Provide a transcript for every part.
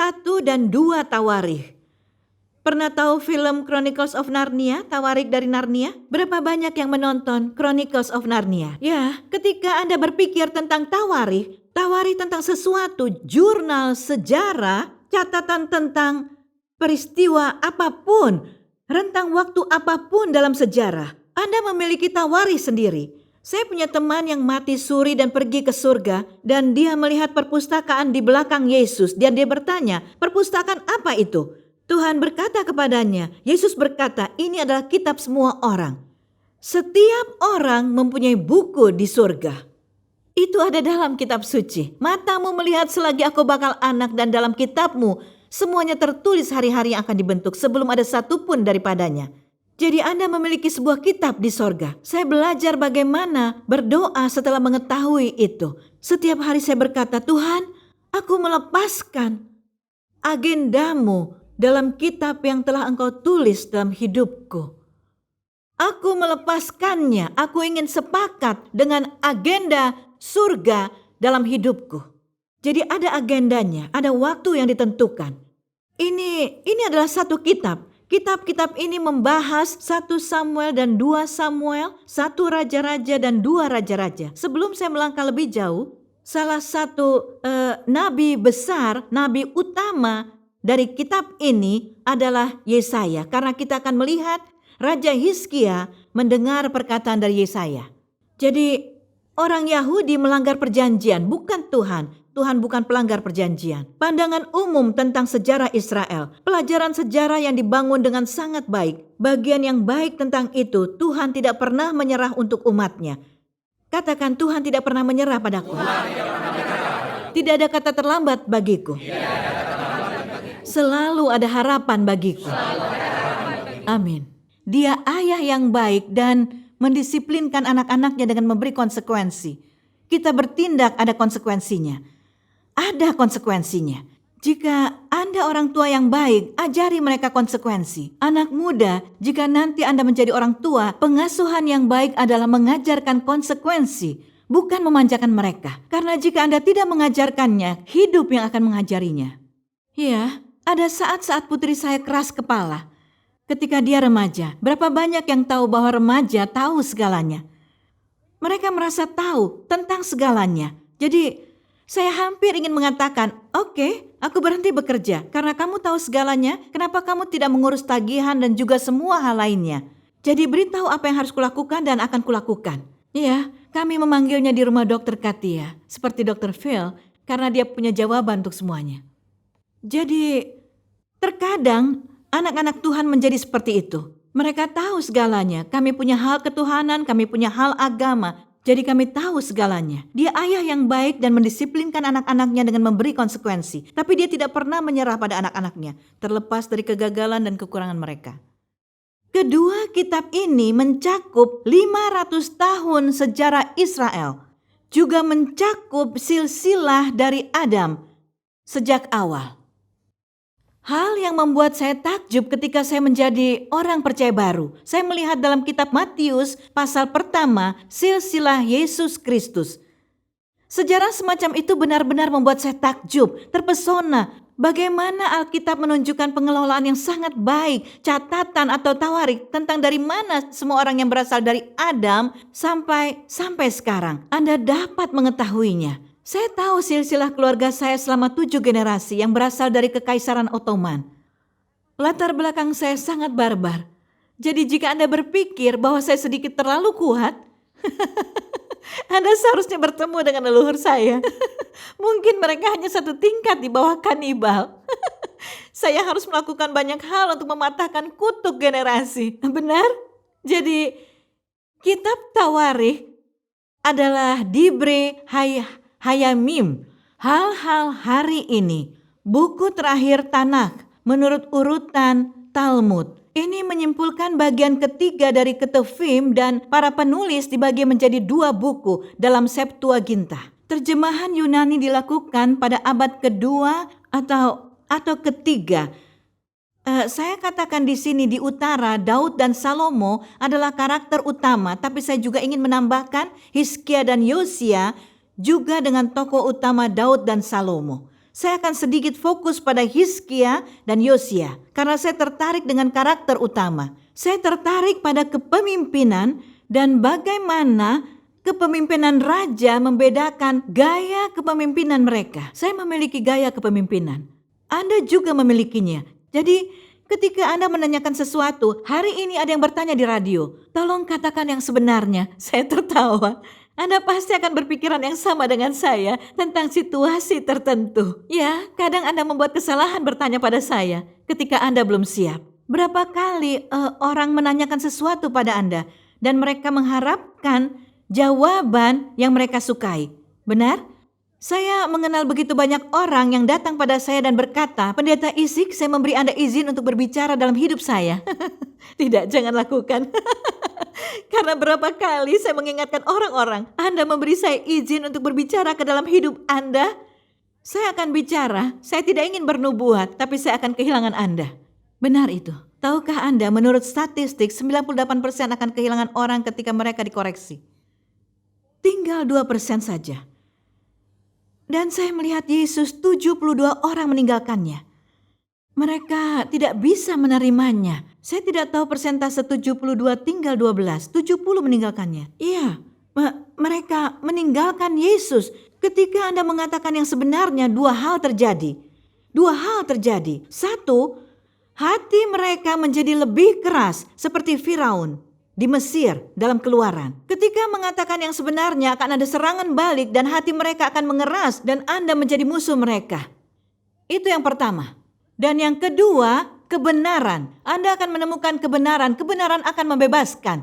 1 dan 2 Tawarikh. Pernah tahu film Chronicles of Narnia, Tawarikh dari Narnia? Berapa banyak yang menonton Chronicles of Narnia? Ya, ketika Anda berpikir tentang Tawarikh tentang sesuatu, jurnal sejarah, catatan tentang peristiwa apapun, rentang waktu apapun dalam sejarah, Anda memiliki Tawarikh sendiri. Saya punya teman yang mati suri dan pergi ke surga, dan dia melihat perpustakaan di belakang Yesus, dan dia bertanya, perpustakaan apa itu? Tuhan berkata kepadanya, Yesus berkata, ini adalah kitab semua orang. Setiap orang mempunyai buku di surga. Itu ada dalam kitab suci. Matamu melihat selagi aku bakal anak, dan dalam kitabmu semuanya tertulis hari-hari yang akan dibentuk sebelum ada satupun daripadanya. Jadi Anda memiliki sebuah kitab di sorga. Saya belajar bagaimana berdoa setelah mengetahui itu. Setiap hari saya berkata, Tuhan, aku melepaskan agendamu dalam kitab yang telah Engkau tulis dalam hidupku. Aku melepaskannya. Aku ingin sepakat dengan agenda surga dalam hidupku. Jadi ada agendanya, ada waktu yang ditentukan. Ini adalah satu kitab. Kitab-kitab ini membahas 1 Samuel dan 2 Samuel, 1 Raja-Raja dan 2 Raja-Raja. Sebelum saya melangkah lebih jauh, salah satu nabi besar, nabi utama dari kitab ini adalah Yesaya. Karena kita akan melihat Raja Hizkia mendengar perkataan dari Yesaya. Jadi orang Yahudi melanggar perjanjian, bukan Tuhan. Tuhan bukan pelanggar perjanjian. Pandangan umum tentang sejarah Israel, pelajaran sejarah yang dibangun dengan sangat baik. Bagian yang baik tentang itu, Tuhan tidak pernah menyerah untuk umatnya. Katakan, Tuhan tidak pernah menyerah padaku. Tidak ada kata terlambat bagiku. Selalu ada harapan bagiku. Amin. Dia ayah yang baik dan mendisiplinkan anak-anaknya dengan memberi konsekuensi. Kita bertindak, ada konsekuensinya. Ada konsekuensinya. Jika Anda orang tua yang baik, ajari mereka konsekuensi. Anak muda, jika nanti Anda menjadi orang tua, pengasuhan yang baik adalah mengajarkan konsekuensi, bukan memanjakan mereka. Karena jika Anda tidak mengajarkannya, hidup yang akan mengajarinya. Ya, ada saat-saat putri saya keras kepala. Ketika dia remaja, berapa banyak yang tahu bahwa remaja tahu segalanya? Mereka merasa tahu tentang segalanya. Jadi saya hampir ingin mengatakan, oke, aku berhenti bekerja. Karena kamu tahu segalanya, kenapa kamu tidak mengurus tagihan dan juga semua hal lainnya? Jadi beritahu apa yang harus kulakukan dan akan kulakukan. Iya, kami memanggilnya di rumah Dr. Katia, seperti Dr. Phil, karena dia punya jawaban untuk semuanya. Jadi terkadang anak-anak Tuhan menjadi seperti itu. Mereka tahu segalanya. Kami punya hal ketuhanan, kami punya hal agama. Jadi kami tahu segalanya. Dia ayah yang baik dan mendisiplinkan anak-anaknya dengan memberi konsekuensi. Tapi dia tidak pernah menyerah pada anak-anaknya, terlepas dari kegagalan dan kekurangan mereka. Kedua kitab ini mencakup 500 tahun sejarah Israel. Juga mencakup silsilah dari Adam sejak awal. Hal yang membuat saya takjub ketika saya menjadi orang percaya baru. Saya melihat dalam kitab Matius pasal pertama silsilah Yesus Kristus. Sejarah semacam itu benar-benar membuat saya takjub, terpesona. Bagaimana Alkitab menunjukkan pengelolaan yang sangat baik, catatan atau tawarikh tentang dari mana semua orang yang berasal dari Adam sampai sekarang. Anda dapat mengetahuinya. Saya tahu silsilah keluarga saya selama 7 generasi yang berasal dari Kekaisaran Ottoman. Latar belakang saya sangat barbar. Jadi jika Anda berpikir bahwa saya sedikit terlalu kuat, Anda seharusnya bertemu dengan leluhur saya. Mungkin mereka hanya satu tingkat di bawah kanibal. Saya harus melakukan banyak hal untuk mematahkan kutuk generasi. Benar? Jadi kitab Tawarikh adalah Dibre Hayamim, hal-hal hari ini, buku terakhir Tanakh menurut urutan Talmud. Ini menyimpulkan bagian ketiga dari Ketuvim dan para penulis dibagi menjadi 2 buku dalam Septuaginta. Terjemahan Yunani dilakukan pada abad kedua atau ketiga. Saya katakan di sini di utara Daud dan Salomo adalah karakter utama, tapi saya juga ingin menambahkan Hizkia dan Yosia juga dengan tokoh utama Daud dan Salomo. Saya akan sedikit fokus pada Hizkia dan Yosia karena saya tertarik dengan karakter utama. Saya tertarik pada kepemimpinan dan bagaimana kepemimpinan raja membedakan gaya kepemimpinan mereka. Saya memiliki gaya kepemimpinan. Anda juga memilikinya. Jadi ketika Anda menanyakan sesuatu, hari ini ada yang bertanya di radio, tolong katakan yang sebenarnya. Saya tertawa. Anda pasti akan berpikiran yang sama dengan saya tentang situasi tertentu. Ya, kadang Anda membuat kesalahan bertanya pada saya ketika Anda belum siap. Berapa kali orang menanyakan sesuatu pada Anda dan mereka mengharapkan jawaban yang mereka sukai. Benar? Saya mengenal begitu banyak orang yang datang pada saya dan berkata, "Pendeta Isik, saya memberi Anda izin untuk berbicara dalam hidup saya." Tidak, jangan lakukan. Karena berapa kali saya mengingatkan orang-orang, Anda memberi saya izin untuk berbicara ke dalam hidup Anda, saya akan bicara. Saya tidak ingin bernubuat, tapi saya akan kehilangan Anda. Benar itu. Tahukah Anda, menurut statistik 98% akan kehilangan orang ketika mereka dikoreksi. Tinggal 2% saja. Dan saya melihat Yesus 72 orang meninggalkannya. Mereka tidak bisa menerimanya. Saya tidak tahu persentase 72 tinggal 12, 70 meninggalkannya. Iya, mereka meninggalkan Yesus. Ketika Anda mengatakan yang sebenarnya, dua hal terjadi. Satu, hati mereka menjadi lebih keras seperti Firaun di Mesir dalam Keluaran. Ketika mengatakan yang sebenarnya, akan ada serangan balik dan hati mereka akan mengeras dan Anda menjadi musuh mereka. Itu yang pertama. Dan yang kedua, kebenaran. Anda akan menemukan kebenaran. Kebenaran akan membebaskan.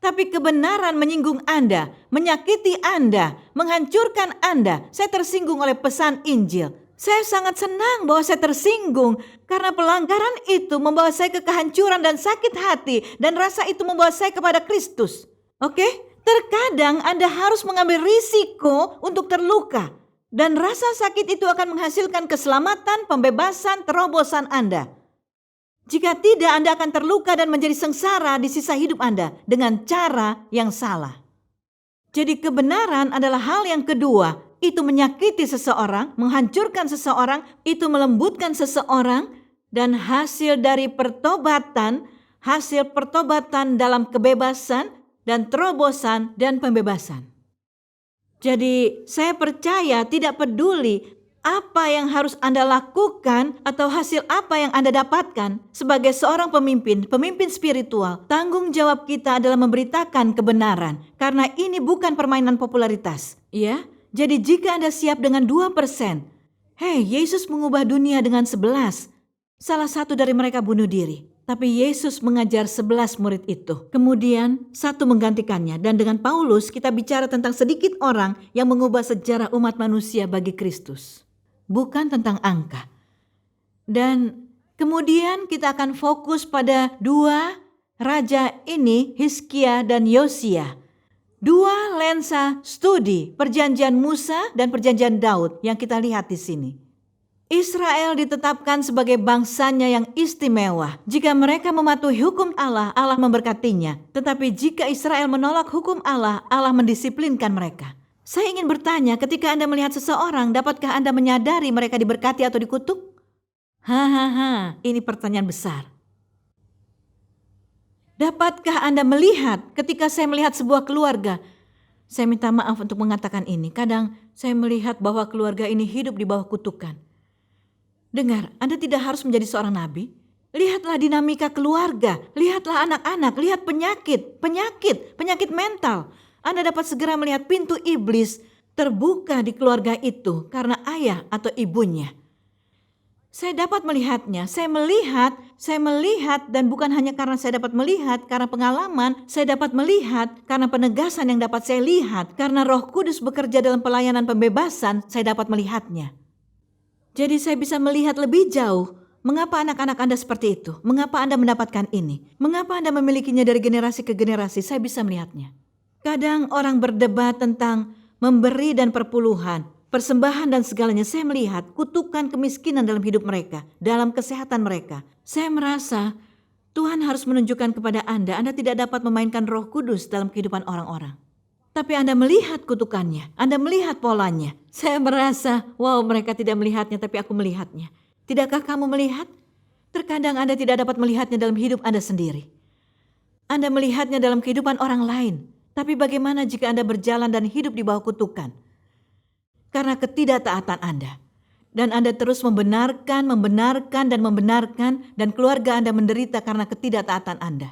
Tapi kebenaran menyinggung Anda, menyakiti Anda, menghancurkan Anda. Saya tersinggung oleh pesan Injil. Saya sangat senang bahwa saya tersinggung karena pelanggaran itu membawa saya ke kehancuran dan sakit hati dan rasa itu membawa saya kepada Kristus. Oke? Terkadang Anda harus mengambil risiko untuk terluka dan rasa sakit itu akan menghasilkan keselamatan, pembebasan, terobosan Anda. Jika tidak, Anda akan terluka dan menjadi sengsara di sisa hidup Anda dengan cara yang salah. Jadi kebenaran adalah hal yang kedua. Itu menyakiti seseorang, menghancurkan seseorang, itu melembutkan seseorang, dan hasil dari pertobatan, hasil pertobatan dalam kebebasan dan terobosan dan pembebasan. Jadi saya percaya tidak peduli apa yang harus Anda lakukan atau hasil apa yang Anda dapatkan sebagai seorang pemimpin spiritual, tanggung jawab kita adalah memberitakan kebenaran karena ini bukan permainan popularitas, ya. Jadi jika Anda siap dengan 2%, Yesus mengubah dunia dengan 11. Salah satu dari mereka bunuh diri. Tapi Yesus mengajar 11 murid itu. Kemudian satu menggantikannya. Dan dengan Paulus kita bicara tentang sedikit orang yang mengubah sejarah umat manusia bagi Kristus. Bukan tentang angka. Dan kemudian kita akan fokus pada dua raja ini, Hizkia dan Yosia. Dua lensa studi, perjanjian Musa dan perjanjian Daud yang kita lihat di sini. Israel ditetapkan sebagai bangsanya yang istimewa. Jika mereka mematuhi hukum Allah, Allah memberkatinya. Tetapi jika Israel menolak hukum Allah, Allah mendisiplinkan mereka. Saya ingin bertanya, ketika Anda melihat seseorang, dapatkah Anda menyadari mereka diberkati atau dikutuk? Ini pertanyaan besar. Dapatkah Anda melihat ketika saya melihat sebuah keluarga? Saya minta maaf untuk mengatakan ini. Kadang saya melihat bahwa keluarga ini hidup di bawah kutukan. Dengar, Anda tidak harus menjadi seorang nabi. Lihatlah dinamika keluarga. Lihatlah anak-anak. Lihat penyakit mental. Anda dapat segera melihat pintu iblis terbuka di keluarga itu karena ayah atau ibunya. Saya dapat melihatnya, saya melihat dan bukan hanya karena saya dapat melihat, karena pengalaman, saya dapat melihat karena penegasan yang dapat saya lihat, karena Roh Kudus bekerja dalam pelayanan pembebasan, saya dapat melihatnya. Jadi saya bisa melihat lebih jauh, mengapa anak-anak Anda seperti itu, mengapa Anda mendapatkan ini, mengapa Anda memilikinya dari generasi ke generasi, saya bisa melihatnya. Kadang orang berdebat tentang memberi dan perpuluhan, persembahan dan segalanya. Saya melihat kutukan kemiskinan dalam hidup mereka, dalam kesehatan mereka. Saya merasa Tuhan harus menunjukkan kepada Anda tidak dapat memainkan Roh Kudus dalam kehidupan orang-orang. Tapi Anda melihat kutukannya, Anda melihat polanya. Saya merasa, wow, mereka tidak melihatnya, tapi aku melihatnya. Tidakkah kamu melihat? Terkadang Anda tidak dapat melihatnya dalam hidup Anda sendiri. Anda melihatnya dalam kehidupan orang lain. Tapi bagaimana jika Anda berjalan dan hidup di bawah kutukan? Karena ketidaktaatan Anda. Dan Anda terus membenarkan, dan keluarga Anda menderita karena ketidaktaatan Anda.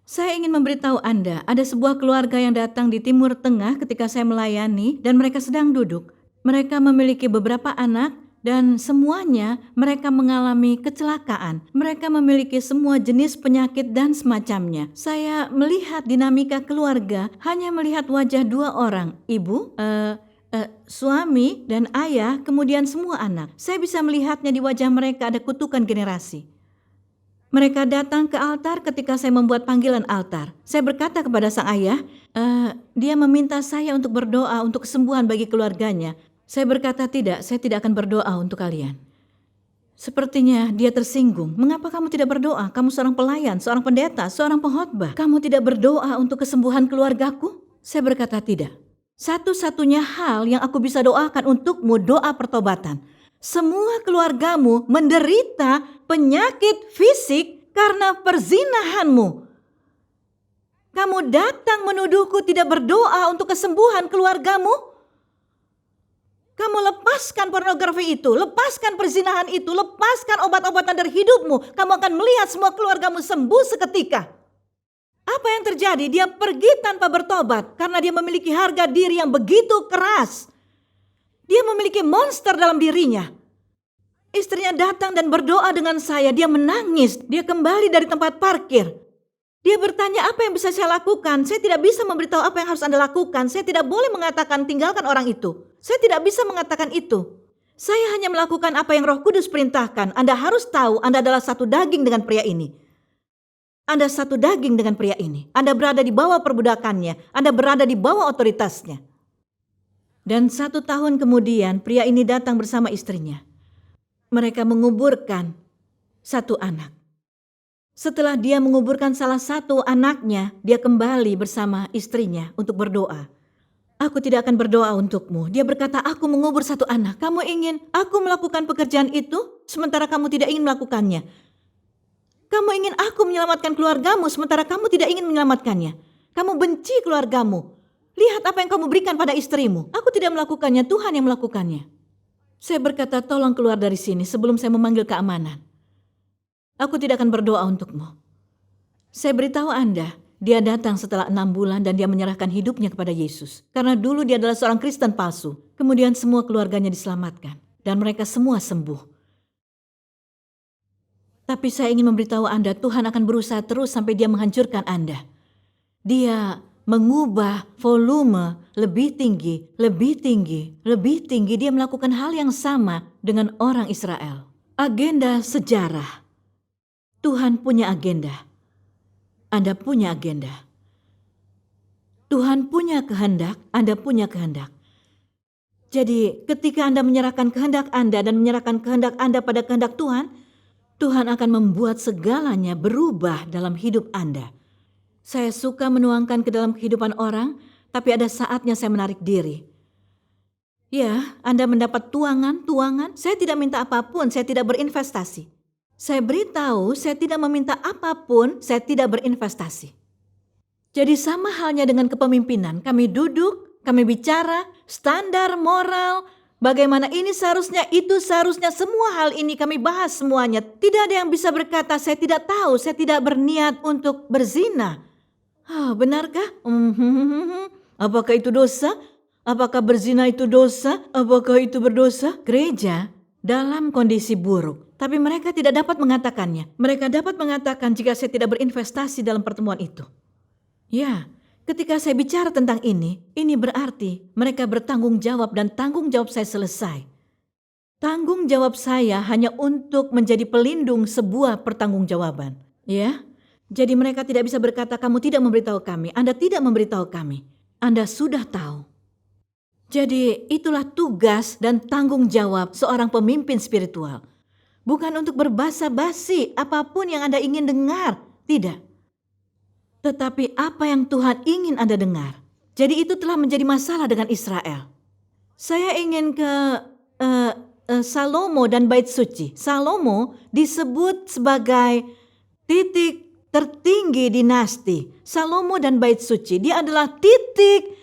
Saya ingin memberitahu Anda, ada sebuah keluarga yang datang di Timur Tengah ketika saya melayani dan mereka sedang duduk. Mereka memiliki beberapa anak dan semuanya mereka mengalami kecelakaan. Mereka memiliki semua jenis penyakit dan semacamnya. Saya melihat dinamika keluarga, hanya melihat wajah dua orang, ibu, suami dan ayah, kemudian semua anak. Saya bisa melihatnya di wajah mereka ada kutukan generasi. Mereka datang ke altar ketika saya membuat panggilan altar. Saya berkata kepada sang ayah, dia meminta saya untuk berdoa untuk kesembuhan bagi keluarganya. Saya berkata tidak, saya tidak akan berdoa untuk kalian. Sepertinya dia tersinggung. Mengapa kamu tidak berdoa? Kamu seorang pelayan, seorang pendeta, seorang pengkhotbah. Kamu tidak berdoa untuk kesembuhan keluargaku? Saya berkata tidak. Satu-satunya hal yang aku bisa doakan untukmu doa pertobatan. Semua keluargamu menderita penyakit fisik karena perzinahanmu. Kamu datang menuduhku tidak berdoa untuk kesembuhan keluargamu? Kamu lepaskan pornografi itu, lepaskan perzinahan itu, lepaskan obat-obatan dari hidupmu. Kamu akan melihat semua keluargamu sembuh seketika. Apa yang terjadi? Dia pergi tanpa bertobat karena dia memiliki harga diri yang begitu keras. Dia memiliki monster dalam dirinya. Istrinya datang dan berdoa dengan saya. Dia menangis. Dia kembali dari tempat parkir. Dia bertanya, apa yang bisa saya lakukan? Saya tidak bisa memberitahu apa yang harus Anda lakukan. Saya tidak boleh mengatakan tinggalkan orang itu. Saya tidak bisa mengatakan itu. Saya hanya melakukan apa yang Roh Kudus perintahkan. Anda harus tahu Anda adalah satu daging dengan pria ini. Anda satu daging dengan pria ini. Anda berada di bawah perbudakannya. Anda berada di bawah otoritasnya. Dan 1 tahun kemudian pria ini datang bersama istrinya. Mereka menguburkan satu anak. Setelah dia menguburkan salah satu anaknya, dia kembali bersama istrinya untuk berdoa. Aku tidak akan berdoa untukmu. Dia berkata, aku mengubur satu anak. Kamu ingin aku melakukan pekerjaan itu, sementara kamu tidak ingin melakukannya. Kamu ingin aku menyelamatkan keluargamu, sementara kamu tidak ingin menyelamatkannya. Kamu benci keluargamu. Lihat apa yang kamu berikan pada istrimu. Aku tidak melakukannya, Tuhan yang melakukannya. Saya berkata, tolong keluar dari sini sebelum saya memanggil keamanan. Aku tidak akan berdoa untukmu. Saya beritahu Anda, dia datang setelah 6 bulan dan dia menyerahkan hidupnya kepada Yesus. Karena dulu dia adalah seorang Kristen palsu. Kemudian semua keluarganya diselamatkan. Dan mereka semua sembuh. Tapi saya ingin memberitahu Anda, Tuhan akan berusaha terus sampai dia menghancurkan Anda. Dia mengubah volume lebih tinggi, lebih tinggi, lebih tinggi. Dia melakukan hal yang sama dengan orang Israel. Agenda sejarah. Tuhan punya agenda. Anda punya agenda. Tuhan punya kehendak, Anda punya kehendak. Jadi ketika Anda menyerahkan kehendak Anda dan menyerahkan kehendak Anda pada kehendak Tuhan, Tuhan akan membuat segalanya berubah dalam hidup Anda. Saya suka menuangkan ke dalam kehidupan orang, tapi ada saatnya saya menarik diri. Ya, Anda mendapat tuangan. Saya tidak minta apapun, saya tidak berinvestasi. Saya beritahu, saya tidak meminta apapun, saya tidak berinvestasi. Jadi sama halnya dengan kepemimpinan, kami duduk, kami bicara, standar moral, bagaimana ini seharusnya, itu seharusnya, semua hal ini kami bahas semuanya. Tidak ada yang bisa berkata, saya tidak tahu, saya tidak berniat untuk berzina. Benarkah? Apakah itu dosa? Apakah berzina itu dosa? Apakah itu berdosa? Gereja dalam kondisi buruk. Tapi mereka tidak dapat mengatakannya. Mereka dapat mengatakan jika saya tidak berinvestasi dalam pertemuan itu. Ya, ketika saya bicara tentang ini berarti mereka bertanggung jawab dan tanggung jawab saya selesai. Tanggung jawab saya hanya untuk menjadi pelindung sebuah pertanggungjawaban. Ya, jadi mereka tidak bisa berkata, kamu tidak memberitahu kami, Anda tidak memberitahu kami. Anda sudah tahu. Jadi itulah tugas dan tanggung jawab seorang pemimpin spiritual. Bukan untuk berbasa-basi apapun yang Anda ingin dengar. Tidak. Tetapi apa yang Tuhan ingin Anda dengar. Jadi itu telah menjadi masalah dengan Israel. Saya ingin ke Salomo dan bait suci. Salomo disebut sebagai titik tertinggi dinasti. Salomo dan bait suci, dia adalah titik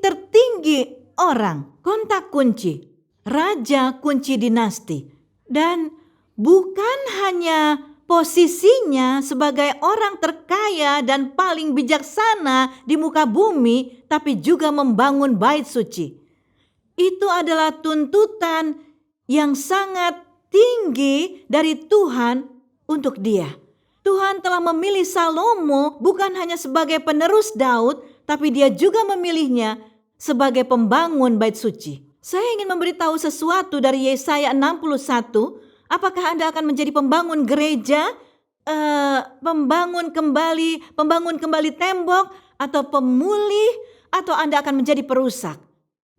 tertinggi orang. Kontak kunci, raja kunci dinasti. Dan bukan hanya posisinya sebagai orang terkaya dan paling bijaksana di muka bumi, tapi juga membangun bait suci. Itu adalah tuntutan yang sangat tinggi dari Tuhan untuk dia. Tuhan telah memilih Salomo bukan hanya sebagai penerus Daud, tapi dia juga memilihnya sebagai pembangun bait suci. Saya ingin memberitahu sesuatu dari Yesaya 61. Apakah Anda akan menjadi pembangun gereja, pembangun kembali tembok, atau pemulih, atau Anda akan menjadi perusak?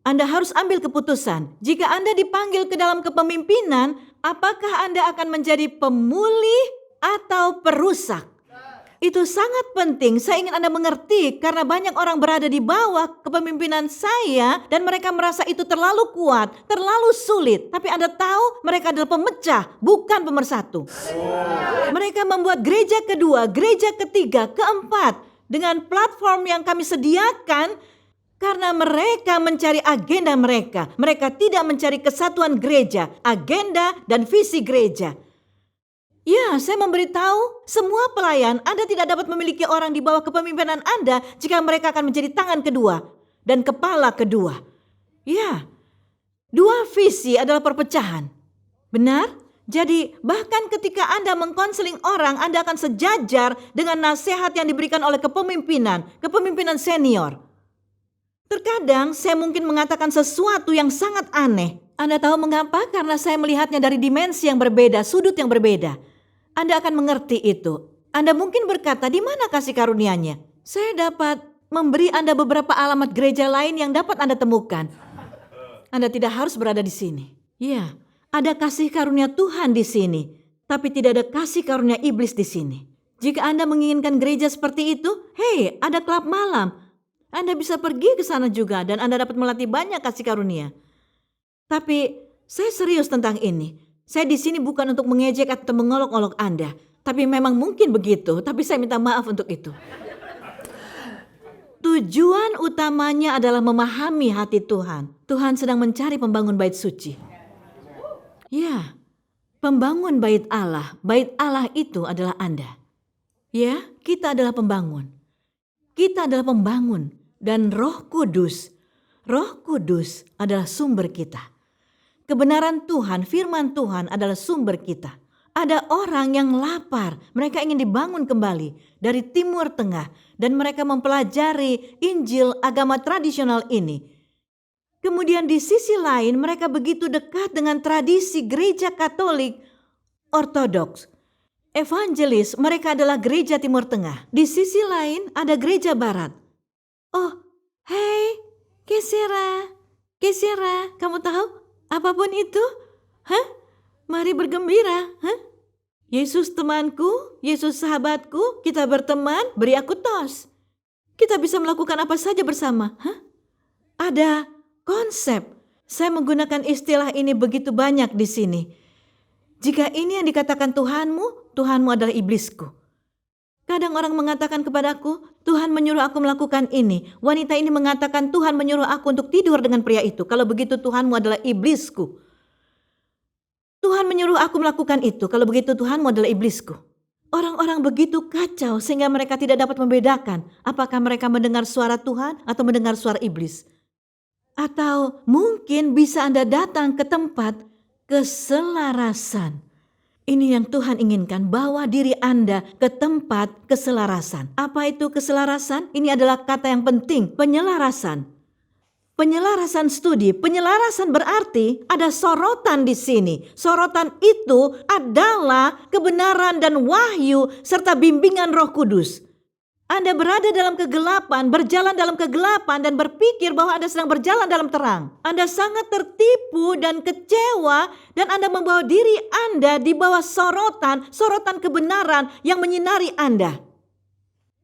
Anda harus ambil keputusan. Jika Anda dipanggil ke dalam kepemimpinan, apakah Anda akan menjadi pemulih atau perusak? Itu sangat penting. Saya ingin Anda mengerti karena banyak orang berada di bawah kepemimpinan saya dan mereka merasa itu terlalu kuat, terlalu sulit. Tapi Anda tahu mereka adalah pemecah, bukan pemersatu. Mereka membuat gereja kedua, gereja ketiga, keempat dengan platform yang kami sediakan karena mereka mencari agenda mereka. Mereka tidak mencari kesatuan gereja, agenda dan visi gereja. Ya, saya memberitahu semua pelayan, Anda tidak dapat memiliki orang di bawah kepemimpinan Anda jika mereka akan menjadi tangan kedua dan kepala kedua. Ya, dua visi adalah perpecahan. Benar? Jadi bahkan ketika Anda mengkonseling orang, Anda akan sejajar dengan nasihat yang diberikan oleh kepemimpinan senior. Terkadang saya mungkin mengatakan sesuatu yang sangat aneh. Anda tahu mengapa? Karena saya melihatnya dari dimensi yang berbeda, sudut yang berbeda. Anda akan mengerti itu. Anda mungkin berkata, di mana kasih karunia-Nya? Saya dapat memberi Anda beberapa alamat gereja lain yang dapat Anda temukan. Anda tidak harus berada di sini. Ya, ada kasih karunia Tuhan di sini, tapi tidak ada kasih karunia iblis di sini. Jika Anda menginginkan gereja seperti itu, hei, ada klub malam. Anda bisa pergi ke sana juga dan Anda dapat melatih banyak kasih karunia. Tapi saya serius tentang ini. Saya di sini bukan untuk mengejek atau mengolok-olok Anda, tapi memang mungkin begitu, tapi saya minta maaf untuk itu. Tujuan utamanya adalah memahami hati Tuhan. Tuhan sedang mencari pembangun bait suci. Ya, pembangun bait Allah. Bait Allah itu adalah Anda. Ya, kita adalah pembangun. Kita adalah pembangun dan Roh Kudus adalah sumber kita. Kebenaran Tuhan, firman Tuhan adalah sumber kita. Ada orang yang lapar, mereka ingin dibangun kembali dari Timur Tengah dan mereka mempelajari Injil agama tradisional ini. Kemudian di sisi lain mereka begitu dekat dengan tradisi gereja Katolik Ortodoks. Evangelis, mereka adalah gereja Timur Tengah. Di sisi lain ada gereja Barat. Oh, hei, Kesera, kamu tahu? Apapun itu, mari bergembira, Yesus temanku, Yesus sahabatku, kita berteman, beri aku tos. Kita bisa melakukan apa saja bersama, Ada konsep. Saya menggunakan istilah ini begitu banyak di sini. Jika ini yang dikatakan Tuhanmu adalah iblisku. Kadang orang mengatakan kepadaku, Tuhan menyuruh aku melakukan ini. Wanita ini mengatakan Tuhan menyuruh aku untuk tidur dengan pria itu. Kalau begitu Tuhanmu adalah iblisku. Tuhan menyuruh aku melakukan itu. Kalau begitu Tuhanmu adalah iblisku. Orang-orang begitu kacau sehingga mereka tidak dapat membedakan apakah mereka mendengar suara Tuhan atau mendengar suara iblis. Atau mungkin bisa Anda datang ke tempat keselarasan. Ini yang Tuhan inginkan, bawa diri Anda ke tempat keselarasan. Apa itu keselarasan? Ini adalah kata yang penting, penyelarasan. Penyelarasan studi, penyelarasan berarti ada sorotan di sini. Sorotan itu adalah kebenaran dan wahyu serta bimbingan Roh Kudus. Anda berada dalam kegelapan, berjalan dalam kegelapan dan berpikir bahwa Anda sedang berjalan dalam terang. Anda sangat tertipu dan kecewa dan Anda membawa diri Anda di bawah sorotan kebenaran yang menyinari Anda.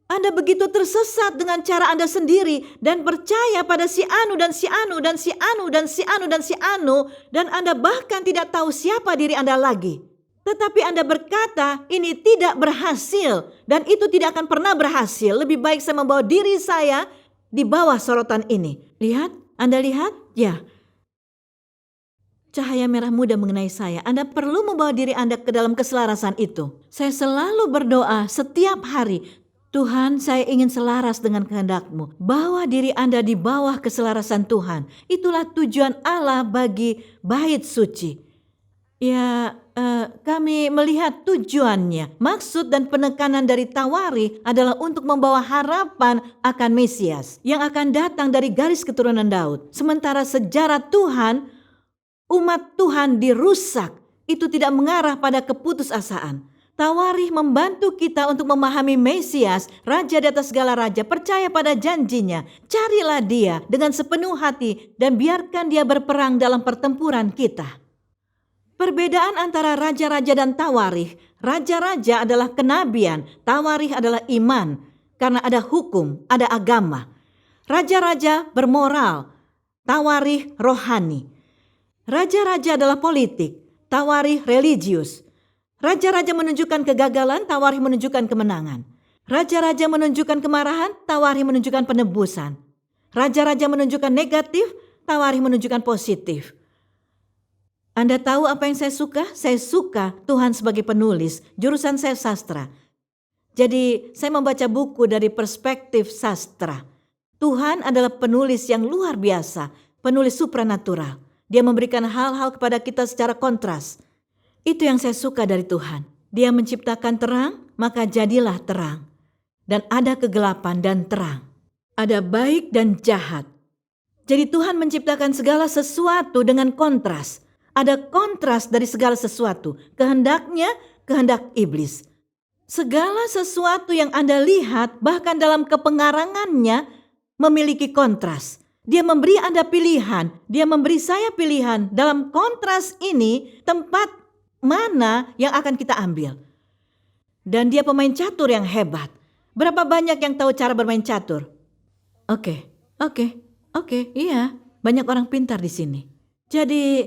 Anda begitu tersesat dengan cara Anda sendiri dan percaya pada si anu dan si anu dan si anu dan si anu dan si anu, dan Anda bahkan tidak tahu siapa diri Anda lagi. Tetapi Anda berkata, ini tidak berhasil dan itu tidak akan pernah berhasil. Lebih baik saya membawa diri saya di bawah sorotan ini. Lihat, Anda lihat? Ya. Cahaya merah muda mengenai saya. Anda perlu membawa diri Anda ke dalam keselarasan itu. Saya selalu berdoa setiap hari, Tuhan, saya ingin selaras dengan kehendak-Mu. Bawa diri Anda di bawah keselarasan Tuhan. Itulah tujuan Allah bagi bait suci. Ya, kami melihat tujuannya. Maksud dan penekanan dari Tawarikh adalah untuk membawa harapan akan Mesias yang akan datang dari garis keturunan Daud. Sementara sejarah Tuhan, umat Tuhan dirusak, itu tidak mengarah pada keputusasaan. Tawarikh membantu kita untuk memahami Mesias, Raja di atas segala raja, percaya pada janjinya. Carilah dia dengan sepenuh hati dan biarkan dia berperang dalam pertempuran kita. Perbedaan antara raja-raja dan Tawarikh, raja-raja adalah kenabian, Tawarikh adalah iman, karena ada hukum, ada agama. Raja-raja bermoral, Tawarikh rohani. Raja-raja adalah politik, Tawarikh religius. Raja-raja menunjukkan kegagalan, Tawarikh menunjukkan kemenangan. Raja-raja menunjukkan kemarahan, Tawarikh menunjukkan penebusan. Raja-raja menunjukkan negatif, Tawarikh menunjukkan positif. Anda tahu apa yang saya suka? Saya suka Tuhan sebagai penulis, jurusan saya sastra. Jadi saya membaca buku dari perspektif sastra. Tuhan adalah penulis yang luar biasa, penulis supranatural. Dia memberikan hal-hal kepada kita secara kontras. Itu yang saya suka dari Tuhan. Dia menciptakan terang, maka jadilah terang. Dan ada kegelapan dan terang. Ada baik dan jahat. Jadi Tuhan menciptakan segala sesuatu dengan kontras. Ada kontras dari segala sesuatu. Kehendaknya, kehendak iblis. Segala sesuatu yang Anda lihat, bahkan dalam kepengarangannya, memiliki kontras. Dia memberi Anda pilihan, dia memberi saya pilihan. Dalam kontras ini, tempat mana yang akan kita ambil. Dan dia pemain catur yang hebat. Berapa banyak yang tahu cara bermain catur? Oke, iya. Banyak orang pintar di sini. Jadi,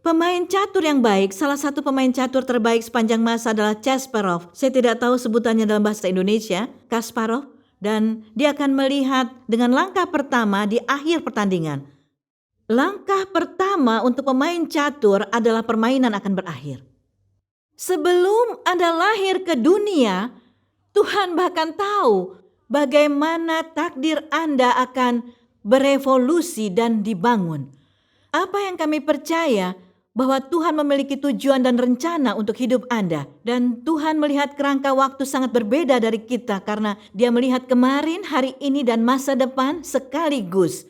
pemain catur yang baik, salah satu pemain catur terbaik sepanjang masa adalah Kasparov. Saya tidak tahu sebutannya dalam bahasa Indonesia, Kasparov. Dan dia akan melihat dengan langkah pertama di akhir pertandingan. Langkah pertama untuk pemain catur adalah permainan akan berakhir. Sebelum Anda lahir ke dunia, Tuhan bahkan tahu bagaimana takdir Anda akan berevolusi dan dibangun. Apa yang kami percaya? Bahwa Tuhan memiliki tujuan dan rencana untuk hidup Anda. Dan Tuhan melihat kerangka waktu sangat berbeda dari kita karena Dia melihat kemarin, hari ini, dan masa depan sekaligus.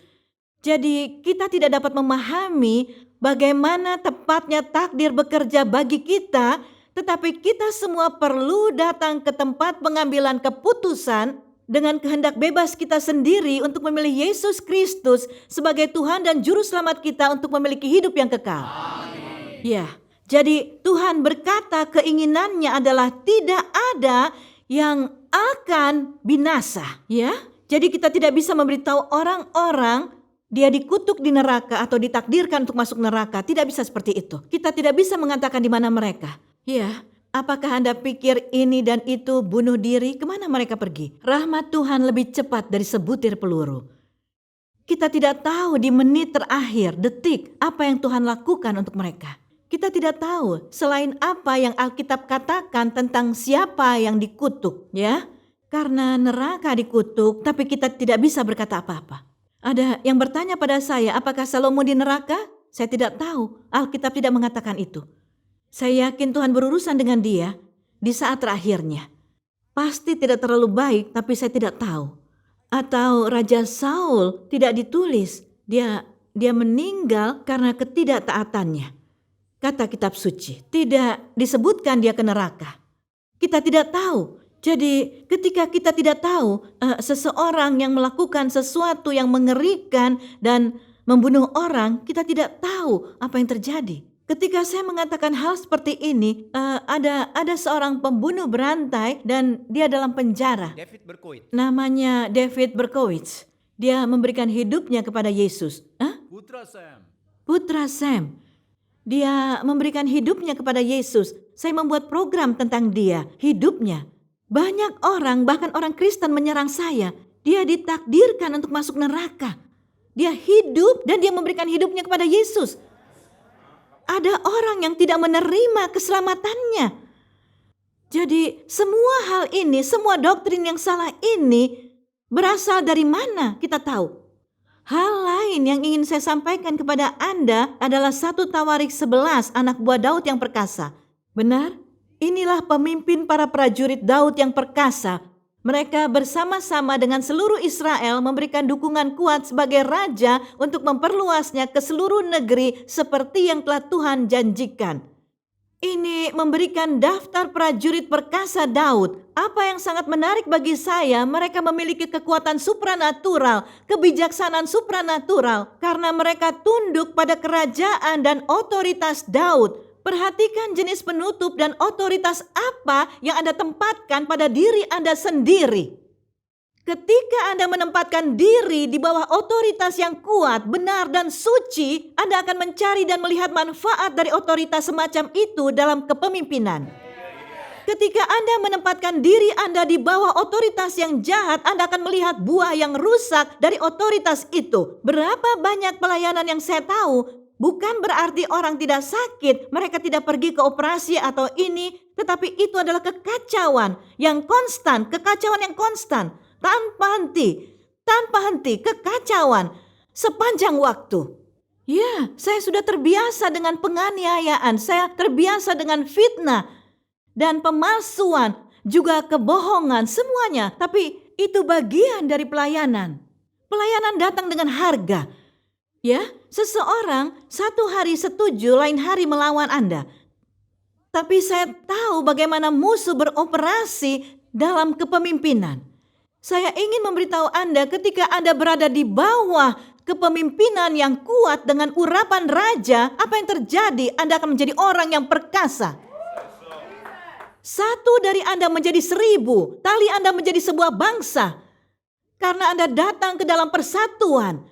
Jadi kita tidak dapat memahami bagaimana tepatnya takdir bekerja bagi kita, tetapi kita semua perlu datang ke tempat pengambilan keputusan dengan kehendak bebas kita sendiri untuk memilih Yesus Kristus sebagai Tuhan dan Juru Selamat kita untuk memiliki hidup yang kekal. Ya, jadi Tuhan berkata keinginannya adalah tidak ada yang akan binasa. Ya, jadi kita tidak bisa memberitahu orang-orang dia dikutuk di neraka atau ditakdirkan untuk masuk neraka. Tidak bisa seperti itu. Kita tidak bisa mengatakan di mana mereka. Ya, apakah Anda pikir ini dan itu bunuh diri? Kemana mereka pergi? Rahmat Tuhan lebih cepat dari sebutir peluru. Kita tidak tahu di menit terakhir, detik, apa yang Tuhan lakukan untuk mereka. Kita tidak tahu selain apa yang Alkitab katakan tentang siapa yang dikutuk, ya. Karena neraka dikutuk, tapi kita tidak bisa berkata apa-apa. Ada yang bertanya pada saya, apakah Salomo di neraka? Saya tidak tahu, Alkitab tidak mengatakan itu. Saya yakin Tuhan berurusan dengan dia di saat terakhirnya. Pasti tidak terlalu baik, tapi saya tidak tahu. Atau Raja Saul tidak ditulis, dia meninggal karena ketidaktaatannya. Kata kitab suci, tidak disebutkan dia ke neraka. Kita tidak tahu. Jadi ketika kita tidak tahu seseorang yang melakukan sesuatu yang mengerikan dan membunuh orang, kita tidak tahu apa yang terjadi. Ketika saya mengatakan hal seperti ini, ada seorang pembunuh berantai dan dia dalam penjara. David Berkowitz. Namanya David Berkowitz. Dia memberikan hidupnya kepada Yesus. Putra Sam. Putra Sam. Dia memberikan hidupnya kepada Yesus. Saya membuat program tentang dia, hidupnya. Banyak orang, bahkan orang Kristen menyerang saya. Dia ditakdirkan untuk masuk neraka. Dia hidup dan dia memberikan hidupnya kepada Yesus. Ada orang yang tidak menerima keselamatannya. Jadi semua hal ini, semua doktrin yang salah ini berasal dari mana kita tahu. Hal lain yang ingin saya sampaikan kepada Anda adalah 1 Tawarik 11, anak buah Daud yang perkasa. Benar? Inilah pemimpin para prajurit Daud yang perkasa. Mereka bersama-sama dengan seluruh Israel memberikan dukungan kuat sebagai raja untuk memperluasnya ke seluruh negeri seperti yang telah Tuhan janjikan. Ini memberikan daftar prajurit perkasa Daud. Apa yang sangat menarik bagi saya, mereka memiliki kekuatan supranatural, kebijaksanaan supranatural karena mereka tunduk pada kerajaan dan otoritas Daud. Perhatikan jenis penutup dan otoritas apa yang Anda tempatkan pada diri Anda sendiri. Ketika Anda menempatkan diri di bawah otoritas yang kuat, benar dan suci, Anda akan mencari dan melihat manfaat dari otoritas semacam itu dalam kepemimpinan. Ketika Anda menempatkan diri Anda di bawah otoritas yang jahat, Anda akan melihat buah yang rusak dari otoritas itu. Berapa banyak pelayanan yang saya tahu, bukan berarti orang tidak sakit, mereka tidak pergi ke operasi atau ini, tetapi itu adalah kekacauan yang konstan, kekacauan yang konstan, tanpa henti, kekacauan sepanjang waktu. Ya, saya sudah terbiasa dengan penganiayaan, saya terbiasa dengan fitnah dan pemalsuan, juga kebohongan, semuanya. Tapi itu bagian dari pelayanan. Pelayanan datang dengan harga. Ya, seseorang satu hari setuju, lain hari melawan Anda. Tapi saya tahu bagaimana musuh beroperasi dalam kepemimpinan. Saya ingin memberitahu Anda ketika Anda berada di bawah kepemimpinan yang kuat dengan urapan raja, apa yang terjadi? Anda akan menjadi orang yang perkasa. Satu dari Anda menjadi 1000, tali Anda menjadi sebuah bangsa. Karena Anda datang ke dalam persatuan.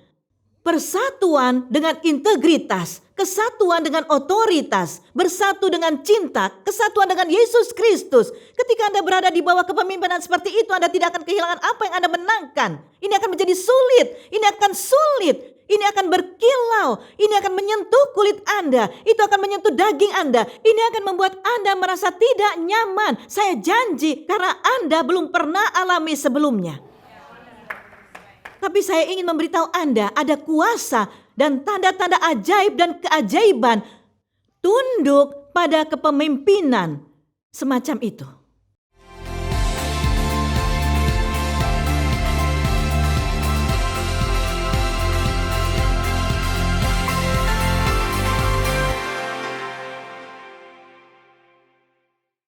Persatuan dengan integritas, kesatuan dengan otoritas, bersatu dengan cinta, kesatuan dengan Yesus Kristus. Ketika Anda berada di bawah kepemimpinan seperti itu, Anda tidak akan kehilangan apa yang Anda menangkan. Ini akan menjadi sulit, ini akan sulit, ini akan berkilau, ini akan menyentuh kulit Anda, itu akan menyentuh daging Anda, ini akan membuat Anda merasa tidak nyaman. Saya janji karena Anda belum pernah alami sebelumnya. Tapi saya ingin memberitahu Anda ada kuasa dan tanda-tanda ajaib dan keajaiban tunduk pada kepemimpinan semacam itu.